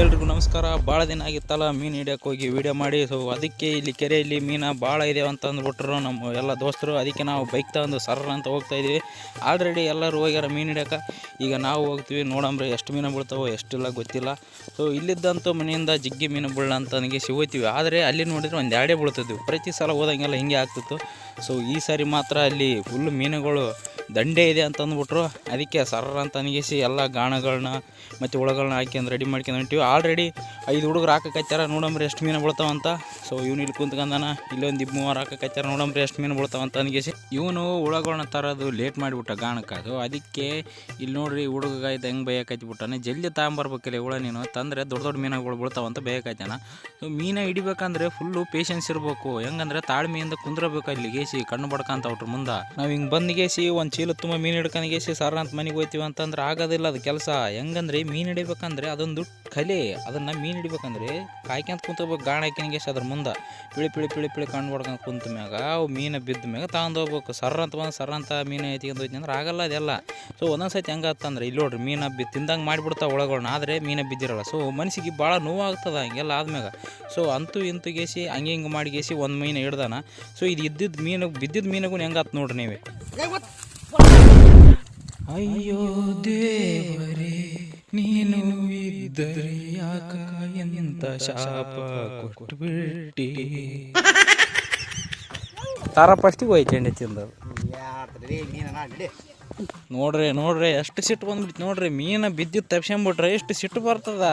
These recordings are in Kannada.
ಎಲ್ರಿಗೂ ನಮಸ್ಕಾರ. ಭಾಳ ದಿನ ಆಗಿತ್ತಲ್ಲ ಮೀನು ಹಿಡಿಯೋಕೆ ಹೋಗಿ ವೀಡಿಯೋ ಮಾಡಿ. ಸೊ ಅದಕ್ಕೆ ಇಲ್ಲಿ ಕೆರೆಯಲ್ಲಿ ಮೀನು ಭಾಳ ಇದೆ ಅಂತ ಅಂದ್ಬಿಟ್ರು ನಮ್ಮ ಎಲ್ಲ ದೋಸ್ತರು. ಅದಕ್ಕೆ ನಾವು ಬೈಕ್ ತಗೊಂಡು ಸರ್ರ ಅಂತ ಹೋಗ್ತಾಯಿದ್ವಿ. ಆಲ್ರೆಡಿ ಎಲ್ಲರೂ ಹೋಗ್ಯಾರ ಮೀನು ಹಿಡಿಯೋಕೆ. ಈಗ ನಾವು ಹೋಗ್ತೀವಿ, ನೋಡಂಬ್ರಿ ಎಷ್ಟು ಮೀನು ಬೀಳ್ತಾವೋ ಎಷ್ಟಿಲ್ಲ ಗೊತ್ತಿಲ್ಲ. ಸೊ ಇಲ್ಲಿದ್ದಂತೂ ಮನೆಯಿಂದ ಜಿಗ್ಗಿ ಮೀನು ಬೀಳ ಅಂತ ನನಗೆ ಹೋಗ್ತೀವಿ. ಆದರೆ ಅಲ್ಲಿ ನೋಡಿದ್ರೆ ಒಂದು ಎರಡೇ ಬೀಳ್ತಿದ್ವಿ. ಪ್ರತಿ ಸಲ ಹೋದಂಗೆಲ್ಲ ಹಿಂಗೆ ಆಗ್ತಿತ್ತು. ಸೊ ಈ ಸಾರಿ ಮಾತ್ರ ಅಲ್ಲಿ ಫುಲ್ ಮೀನುಗಳು ದಂಡೆ ಇದೆ ಅಂತ ಅಂದ್ಬಿಟ್ರು. ಅದಕ್ಕೆ ಸರ್ರ ಅಂತ ಅನಿಗಿಸಿ ಎಲ್ಲ ಗಾಣಗಳನ್ನ ಮತ್ತು ಹುಳಗಳನ್ನ ಹಾಕ್ಯಂದು ರೆಡಿ ಮಾಡ್ಕೊಂಡು ಹೊಂಟಿವಿ. ಆಲ್ರೆಡಿ 5 ಹುಡುಗರು ಹಾಕಕೈತಾರ, ನೋಡಂಬ್ರಿ ಎಷ್ಟು ಮೀನು ಬೀಳ್ತಾವಂತ. ಸೊ ಇವನು ಇಲ್ಲಿ ಕುಂತ್ಕೊಂಡಾನ, ಇಲ್ಲೊಂದು 2-3 ಹಾಕಕೈತಾರ, ನೋಡಂಬ್ರಿ ಎಷ್ಟು ಮೀನು ಬೀಳ್ತಾವಂತ ಅನಿಗಿಸಿ. ಇವನು ಹುಳಗಳನ್ನ ತರೋದು ಲೇಟ್ ಮಾಡಿಬಿಟ್ಟ ಗಾಣಕ್ಕೆ. ಅದು ಅದಕ್ಕೆ ಇಲ್ಲಿ ನೋಡ್ರಿ ಹುಡುಗ ಇದು ಹೆಂಗೆ ಬೇಯಕೈತಿಬಿಟ್ಟಾನೆ. ಜಲ್ದಿ ತಗೊಂಬರ್ಬೇಕಿಲ್ಲ ಹುಳ ನೀನು ತಂದರೆ ದೊಡ್ಡ ದೊಡ್ಡ ಮೀನುಗಳು ಬೀಳ್ತಾವಂತ ಬೇಯಕೈತಾನ. ಸೊ ಮೀನ ಹಿಡಿಬೇಕಂದ್ರೆ ಫುಲ್ಲು ಪೇಷನ್ಸ್ ಇರಬೇಕು. ಹೆಂಗಂದ್ರೆ ತಾಳ್ಮೆಯಿಂದ ಕುಂದ್ರಬೇಕು. ಅಲ್ಲಿ ಗೇಸಿ ಕಣ್ಣು ಬಡ್ಕಂತ ಅವ್ರ ಮುಂದೆ ನಾವು ಹಿಂಗೆ ಬಂದ್ಗೇಸಿ ಒಂದು ಚೀಲ ತುಂಬ ಮೀನು ಹಿಡ್ಕೊಂಡ್ಗೇಸಿ ಸಾರ ಅಂತ ಮನೆಗೆ ಹೋಗ್ತೀವಿ ಅಂತಂದ್ರೆ ಆಗೋದಿಲ್ಲ ಅದು ಕೆಲಸ. ಹೆಂಗಂದ್ರೆ ಮೀನು ಹಿಡಿಬೇಕಂದ್ರೆ ಅದೊಂದು ಕಲೆ. ಅದನ್ನು ಮೀನು ಹಿಡಿಬೇಕಂದ್ರೆ ಕಾಯ್ಕೊಂತ ಕುಂತ್ಕೋಬೇಕು. ಗಾಣ ಹಾಕಿನಗೇಸಿ ಅದ್ರ ಮುಂದೆ ಪಿಳಿ ಪಿಳಿ ಪಿಳಿ ಪಿಳಿ ಕಣ್ಣು ಬಡ್ಕೊಂಡು ಕುಂತ ಮ್ಯಾಗ ಅವು ಮೀನು ಬಿದ್ದ ಮ್ಯಾಗ ತಗೊಂಡು ಹೋಗ್ಬೇಕು. ಸರ್ರ ಅಂತ ಬಂದು ಸರ್ರ ಅಂತ ಮೀನು ಎತ್ಕೊಂಡು ಹೋಯ್ತು ಅಂದ್ರೆ ಆಗಲ್ಲ ಅದೆಲ್ಲ. ಸೊ ಒಂದೊಂದು ಸತಿ ಹೆಂಗತ್ತಂದ್ರೆ ಇಲ್ಲಿ ನೋಡ್ರಿ ಮೀನು ತಿಂದಂಗೆ ಮಾಡಿಬಿಡ್ತಾವೆ ಒಳಗಳನ್ನ, ಆದರೆ ಮೀನು ಬಿದ್ದಿರಲ್ಲ. ಸೊ ಮನಸ್ಸಿಗೆ ಭಾಳ ನೋವಾಗ್ತದೆ ಹಂಗೆಲ್ಲ ಆದ್ಮ್ಯಾಗ. ಸೊ ಅಂತೂ ಇಂತೂ ಗೇಸಿ ಹಂಗೆ ಹಿಂಗೆ ಮಾಡಿ ಗೇಸಿ ಒಂದು ಮೀನು ಹಿಡ್ದಾನ. ಸೊ ಇದು ಇದ್ದಿದ್ದು ಮೀನು ಬಿದ್ದಿದ್ದ ಮೀನುಗೂ ಹೆಂಗಾತ್ ನೋಡ್ರಿ ನೀವೇ. ಅಯ್ಯೋ ದೇವರೇ ನೀನು ಇದ್ದರೆ ಯಾಕ ಎಂತ ಶಾಪ ಕೊಟ್ಬಿಟ್ಟಿ. ತಾರ ಫಸ್ಟಿಗೆ ಹೋಯ್ತು ಎಣ್ಣೆ ತಿಂದವು. ನೋಡ್ರಿ ಎಷ್ಟು ಸಿಟ್ಟು ಬಂದ್ಬಿಡ್ತು ನೋಡ್ರಿ. ಮೀನು ಬಿದ್ದಿದ್ದು ತಪ್ಸ್ಕೊಂಬಿಟ್ರೆ ಎಷ್ಟು ಸಿಟ್ಟು ಬರ್ತದ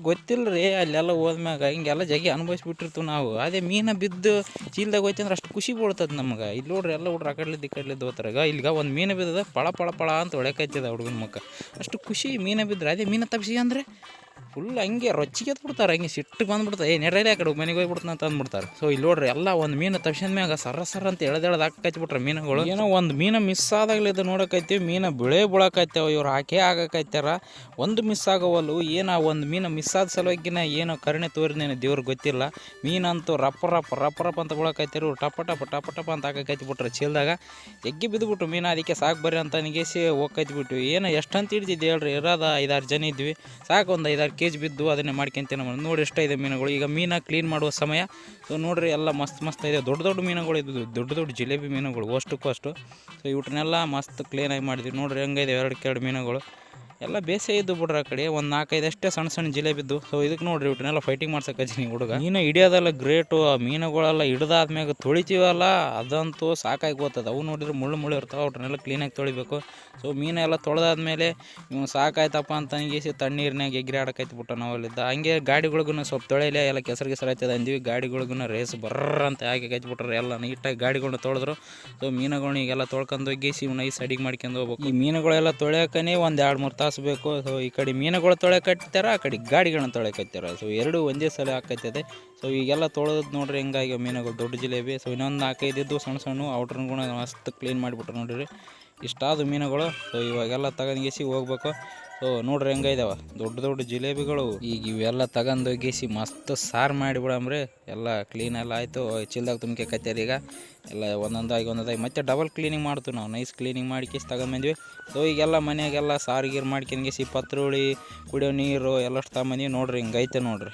ಗೊತ್ತಿಲ್ಲ ರೀ. ಅಲ್ಲೆಲ್ಲ ಹೋದ್ಮ್ಯಾಗ ಹಿಂಗೆಲ್ಲ ಜಗಿ ಅನುಭವಿಸ್ಬಿಟ್ಟಿರ್ತೀವಿ ನಾವು. ಅದೇ ಮೀನು ಬಿದ್ದು ಚೀಲ್ದಾಗ ಹೋಯ್ತು ಅಂದ್ರೆ ಅಷ್ಟು ಖುಷಿ ಬೀಳ್ತದೆ ನಮ್ಗೆ. ಇಲ್ಲಿ ನೋಡ್ರಿ ಎಲ್ಲ ಹುಡ್ರು ಆ ಕಡ್ಲಿದ್ದು ಹೋಗ್ತಾರಾಗ. ಇಲ್ಲಿಗ ಒಂದು ಮೀನು ಬಿದ್ದದ ಪಳ ಪಳ ಪಳ ಅಂತ ಹೊಳೆಕೈತದ ಹುಡುಗನ ಮಕ್ಕ. ಅಷ್ಟು ಖುಷಿ ಮೀನು ಬಿದ್ದರೆ. ಅದೇ ಮೀನು ತಪ್ಸಿ ಅಂದರೆ ಫುಲ್ ಹಂಗೆ ರೊಚ್ಚಿಗೆ ಎತ್ಬಿಡ್ತಾರೆ. ಹಂಗೆ ಸಿಟ್ಟು ಬಂದ್ಬಿಡ್ತಾರೆ. ನೆಡ್ರೈಲಿ ಆ ಕಡೆ ಮನೆಗೆ ಹೋಗ್ಬಿಡ್ತಾನೆ ಅಂತ ಅಂದ್ಬಿಡ್ತಾರೆ. ಸೊ ಇಲ್ಲಿ ನೋಡ್ರಿ ಎಲ್ಲ ಒಂದು ಮೀನು ತಪ್ಸಿದ ಮ್ಯಾಗ ಸರ ಅಂತ ಎಳೆದೆಳ್ದು ಹಾಕೈತಿಬಿಟ್ರೆ ಮೀನುಗಳು. ಏನೋ ಒಂದು ಮೀನು ಮಿಸ್ ಆದಾಗಲಿದ್ದು ನೋಡಕೈತಿವಿ. ಮೀನು ಬೀಳಕೈತೇವೆ ಇವ್ರು ಹಾಕೇ ಆಗಕೈತಾರ. ಒಂದು ಮಿಸ್ ಆಗೋವಲ್ಲು. ಏನೋ ಒಂದು ಮೀನು ಮಿಸ್ ಆದ ಸಲುವಾಗಿನ ಏನೋ ಕರುಣೆ ತೋರಿನೇನು ದೇವ್ರಿಗೆ ಗೊತ್ತಿಲ್ಲ. ಮೀನಂತೂ ರಪ್ಪ ಅಂತ ಬೀಳಕೈತಿರು. ಟಪ ಅಂತ ಹಾಕೈತಿಬಿಟ್ರೆ ಚೀಲ್ದಾಗ ಎಗ್ಗಿ ಬಿದ್ದುಬಿಟ್ಟು ಮೀನು. ಅದಕ್ಕೆ ಸಾಕು ಬರ್ರಿ ಅಂತ ನಿಗೇಸಿ ಹೋಗ್ಕೈತಿಬಿಟ್ಟು. ಏನೋ ಎಷ್ಟಂತ ಹಿಡ್ದಿದ್ದು ಹೇಳ್ರಿ, ಇರೋದ 5-6 ಜನ ಇದ್ವಿ. ಸಾಕು ಒಂದು 5-6 kg ಬಿದ್ದು ಅದನ್ನೇ ಮಾಡ್ಕೊಂತೀನಿ ನಮ್ಮ. ನೋಡಿ ಎಷ್ಟಿದೆ ಮೀನುಗಳು. ಈಗ ಮೀನ ಕ್ಲೀನ್ ಮಾಡುವ ಸಮಯ. ಸೊ ನೋಡ್ರಿ ಎಲ್ಲ ಮಸ್ತ್ ಇದೆ. ದೊಡ್ಡ ಮೀನುಗಳು ಇದ್ದು, ದೊಡ್ಡ ಜಿಲೇಬಿ ಮೀನುಗಳು ಅಷ್ಟಕ್ಕೂ ಅಷ್ಟು. ಸೊ ಇವ್ರನ್ನೆಲ್ಲ ಮಸ್ತ್ ಕ್ಲೀನಾಗಿ ಮಾಡಿದ್ವಿ. ನೋಡ್ರಿ ಹೆಂಗಿದೆ 2 ಮೀನುಗಳು ಎಲ್ಲ ಬೇಸೇ ಇದ್ದು ಬಿಡ್ರಿ. ಆ ಕಡೆ ಒಂದು 4-5 ಅಷ್ಟೇ ಸಣ್ಣ ಜಿಲೇಬಿದ್ದು. ಸೊ ಇದಕ್ಕೆ ನೋಡ್ರಿ ಇವ್ರನ್ನೆಲ್ಲ ಫೈಟಿಂಗ್ ಮಾಡ್ಸಕತ್ತೀನಿ ಹುಡುಗ. ಮೀನು ಹಿಡಿಯೋದೆಲ್ಲ ಗ್ರೇಟು. ಆ ಮೀನುಗಳೆಲ್ಲ ಹಿಡ್ದಾದ್ಮ್ಯಾಗ ತೊಳಿತೀವಲ್ಲ ಅದಂತೂ ಸಾಕಾಗಿ ಹೋಗ್ತದೆ. ಅವು ನೋಡಿದ್ರೆ ಮುಳ್ಳು ಇರ್ತಾವೆ. ಅವ್ರನ್ನೆಲ್ಲ ಕ್ಲೀನಾಗಿ ತೊಳಿಬೇಕು. ಸೊ ಮೀನೆಲ್ಲ ತೊಳೆದಾದ್ಮೇಲೆ ಇವು ಸಾಕಾಯ್ತಪ್ಪ ಅಂತ ಹಂಗೇಸಿ ತಣ್ಣೀರಿನಾಗ ಎಗ್ರಿ ಆಡಕೈತಿ ಬಿಟ್ಟು ನಾವಲ್ಲಿದ್ದ. ಹಂಗೆ ಗಾಡಿಗಳಿಗೂ ಸ್ವಲ್ಪ ತೊಳೆಯಲೇ ಎಲ್ಲ ಕೆಸರು ಆಯ್ತದ ಅಂದ್ವಿ. ಗಾಡಿಗಳಿಗೂ ರೇಸ್ ಅಂತ ಹಾಕಿ ಕಚ್ಬಿಟ್ರೆ ಎಲ್ಲ ನೀಟಾಗಿ ಗಾಡಿಗಳನ್ನ ತೊಳೆದ್ರು. ಸೊ ಮೀನುಗಳನ್ನ ಈಗೆಲ್ಲ ತೊಳ್ಕೊಂಡು ಹೋಗಿ ಇವ್ನ ಐಸ್ ಅಡಿಗೆ ಮಾಡ್ಕೊಂಡು ಹೋಗ್ಬೇಕು. ಈ ಮೀನುಗಳೆಲ್ಲ ತೊಳೆಯೋಕನೇ ಒಂದು 2-3 ತಾಸು ಬೇಕು. ಸೊ ಈ ಕಡೆ ಮೀನುಗಳು ತೊಳೆಕಟ್ಟಾರ, ಆ ಕಡೆ ಗಾಡಿಗಳನ್ನ ತೊಳೆಕತ್ತಾರ. ಸೊ ಎರಡೂ ಒಂದೇ ಸಲ ಹಾಕೈತದೆ. ಸೊ ಈಗೆಲ್ಲ ತೊಳೆದ್ ನೋಡ್ರಿ ಹೆಂಗಾಗಿ ಮೀನುಗಳು ದೊಡ್ಡ ಜಿಲೇಬಿ. ಸೊ ಇನ್ನೊಂದು 4-5 ಇದ್ದು ಸಣ್ಣ ಔಟ್ರನ್ನ ಮಸ್ತ್ ಕ್ಲೀನ್ ಮಾಡಿಬಿಟ್ರು ನೋಡ್ರಿ. ಇಷ್ಟಾದ ಮೀನುಗಳು. ಸೊ ಇವಾಗೆಲ್ಲ ತಗೊಂಡ್ಗೇಸಿ ಹೋಗ್ಬೇಕು. ಸೊ ನೋಡ್ರಿ ಹೆಂಗಿದಾವ ದೊಡ್ಡ ಜಿಲೇಬಿಗಳು. ಈಗ ಇವೆಲ್ಲ ತಗೊಂಡೋಗಿಸಿ ಮಸ್ತ್ ಸಾರು ಮಾಡಿಬಿಡಮ್ರಿ. ಎಲ್ಲ ಕ್ಲೀನೆಲ್ಲ ಆಯಿತು. ಚೀಲ್ದಾಗ ತುಂಬ್ಕೈತಾರ. ಈಗ ಎಲ್ಲ ಒಂದೊಂದಾಗಿ ಮತ್ತೆ ಡಬಲ್ ಕ್ಲೀನಿಂಗ್ ಮಾಡ್ತೀವಿ ನಾವು. ನೈಸ್ ಕ್ಲೀನಿಂಗ್ ಮಾಡಿಕೇಸಿ ತಗೊಂಬಂದ್ವಿ. ಸೊ ಈಗೆಲ್ಲ ಮನೆಯಾಗೆಲ್ಲ ಸಾರು ಗೀರು ಮಾಡ್ಕೊಂಡ್ಗೇಸಿ ಪತ್ರುಳಿ ಕುಡಿಯೋ ನೀರು ಎಲ್ಲಷ್ಟು ತಗೊಂಬಂದ್ವಿ. ನೋಡ್ರಿ ಹಿಂಗೈತೆ ನೋಡ್ರಿ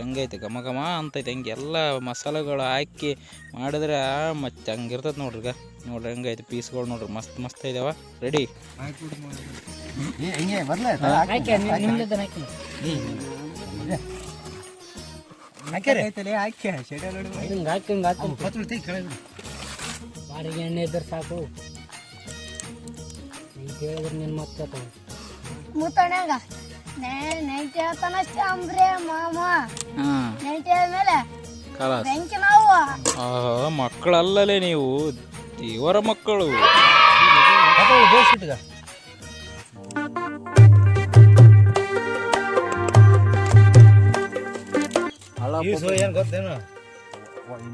ಹೆಂಗೈತೆ ಘಮ ಅಂತೈತೆ. ಹಿಂಗೆಲ್ಲ ಮಸಾಲೆಗಳು ಹಾಕಿ ಮಾಡಿದ್ರೆ ಮತ್ತೆ ಹಂಗಿರ್ತದೆ ನೋಡ್ರಿ. ನೋಡ್ರಿ ಹೆಂಗೈತೆ ಪೀಸ್ಗಳು ನೋಡ್ರಿ ಮಸ್ತ್ ಇದಾವ. ರೆಡಿ ಬಾಡಿಗೆ ಎಣ್ಣೆ ಇದ್ರೆ ಸಾಕು. ಕೇಳಿದ್ರೆ ನಿನ್ ಮತ್ತೆ ಮುತ್ತಣ್ಯಾಗ ನೈಟ್ ಹೇಳ್ತಾನಷ್ಟೇ ಅಂಬ್ರೆ ಮಾಮ. ನೈಟ್ ಆದ್ಮೇಲೆ ಬೆಂಕಿ ನಾವು ಮಕ್ಕಳಲ್ಲೇ ನೀವು ದೇವರ ಮಕ್ಕಳು. ಏನು ಗೊತ್ತೇನು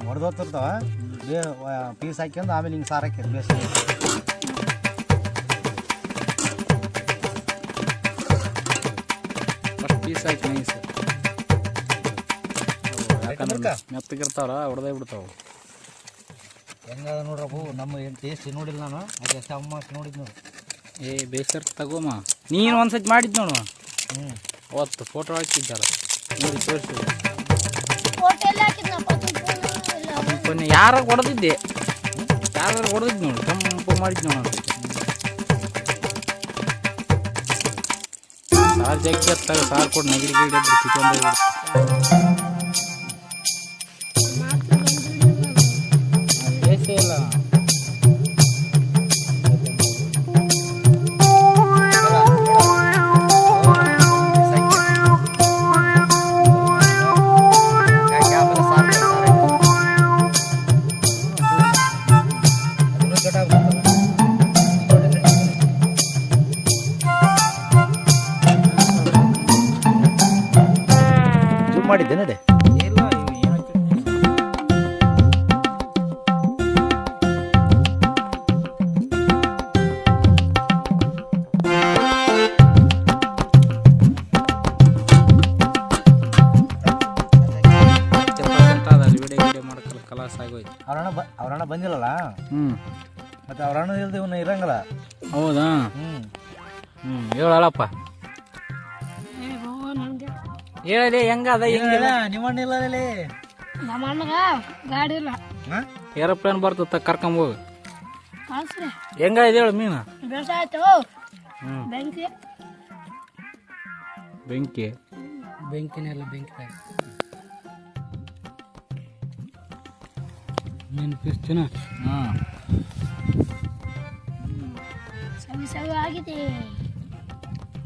ಹೊಡೆದೋತಿರ್ತಾವ ಪೀಸ್ ಹಾಕ್ಯಂದು ಆಮೇಲೆ ಹಿಂಗೆ ಸಾರು ಹಾಕಿರ್ ಬೇಸ್. ಪೀಸ್ ಹಾಕಿ ಮೆತ್ತಗಿರ್ತಾವಲ್ಲ ಹೊಡೆದೇ ಬಿಡ್ತಾವ. ಹೆಂಗದ ನೋಡ್ರಪ್ಪು ನಮ್ಮ ಏನು ಟೇಸ್ಟ್ ನೋಡಿಲ್ಲ ನಾನು. ಅದು ಅಮ್ಮ ನೋಡಿದ್ ನೋಡಿ. ಬೇಸರ್ ತಗೋಮ್ಮ ನೀನು ಒಂದ್ಸತಿ ಮಾಡಿದ್ ನೋಡು. ಅವತ್ತು ಫೋಟೋ ಹಾಕಿದ್ದಲ್ಲ ನೋಡಿ ತೋರಿಸಿ. ಫೋಟೋ ಎಲ್ಲ ಹಾಕಿದ್ನಪ್ಪ ಪುಣ್ಯ ಯಾರ ಹೊಡೆದಿದ್ದೆ ಹೊಡೆದಿದ್ದು ನೋಡಿ ಕೆಂಪು ಮಾಡಿದ್ದು ನೋಡಿ ಸಾರು ಜಗ್ಗಿ ಹತ್ತಾಗ ಸಾರು ಕೊಟ್ಟು ನೆಗಡಿ ಗಿಡಿ ಇದ್ರೆ ಚಿಕನ್ ಬೇಸೇ ಇಲ್ಲ. ಮಾಡಿದ್ದೆ ನಡೆ ಇಲ್ಲ ವಿಡಿಯೋ ಮಾಡಕ್ಕಲ್ಲ ಕಲಾಸ ಆಗೋಯ್ತು. ಅವ್ರಣ್ಣ ಬಂದಿಲ್ಲಲ್ಲ ಮತ್ತೆ ಅವ್ರಣ್ಣ ಇಲ್ದೆ ಇವನ್ನ ಇರಂಗಲ್ಲ. ಹೌದಾ? ಹೇಳಪ್ಪ ಹೇಳಲಿ ಹೆಂಗ ಅದ ಹೆಂಗಿಲ್ಲ. ನಿಮ್ಮಣ್ಣ ಇಲ್ಲ ನಮ್ಮ ಅಣ್ಣಗ ಗಾಡಿ ಇಲ್ಲ, ಏರೋಪ್ಲೇನ್ ಬರ್ತದ ಕರ್ಕೊಂಬೋಗ. ಕಳ್ಸ್ರಿ ಹೆಂಗ ಇದೆ ಹೇಳು ಮೀನು? ಬೇಸ ಆಯ್ತು. ಬೆಂಕಿ ಬೆಂಕಿ ಬೆಂಕಿನೆಲ್ಲ ಬೆಂಕಿ ಮೀನು ಪೀಸ್ ತಿನ್ನ. ಸವಿ ಸವಿ ಆಗಿದೆ.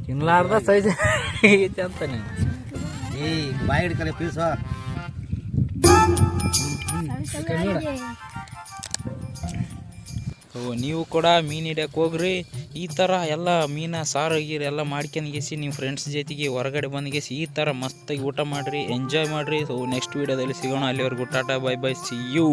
ತಿನ್ಲಾರ್ದ ಸೈಜ್ ಐತೆ ಅಂತ ನೀವು. ಬಾಯಿ ಹಿಡ್ಕಲೆ ಪೀಸ. ಸವಿ ಸವಿ ಆಗಿದೆ. ನೀವು ಕೂಡ ಮೀನು ಹಿಡಿಯಕ್ಕೆ ಹೋಗ್ರಿ. ಈ ಥರ ಎಲ್ಲ ಮೀನ ಸಾರು ಗೀರು ಎಲ್ಲ ಮಾಡ್ಕೊಂಡ್ಗೆಸಿ ನೀವು ಫ್ರೆಂಡ್ಸ್ ಜೊತೆಗೆ ಹೊರಗಡೆ ಬಂದ್ಗೆಸಿ ಈ ಥರ ಮಸ್ತಾಗಿ ಊಟ ಮಾಡಿರಿ, ಎಂಜಾಯ್ ಮಾಡಿರಿ. ಸೊ ನೆಕ್ಸ್ಟ್ ವೀಡಿಯೋದಲ್ಲಿ ಸಿಗೋಣ. ಅಲ್ಲಿವರೆಗೂ tata bye bye, see you.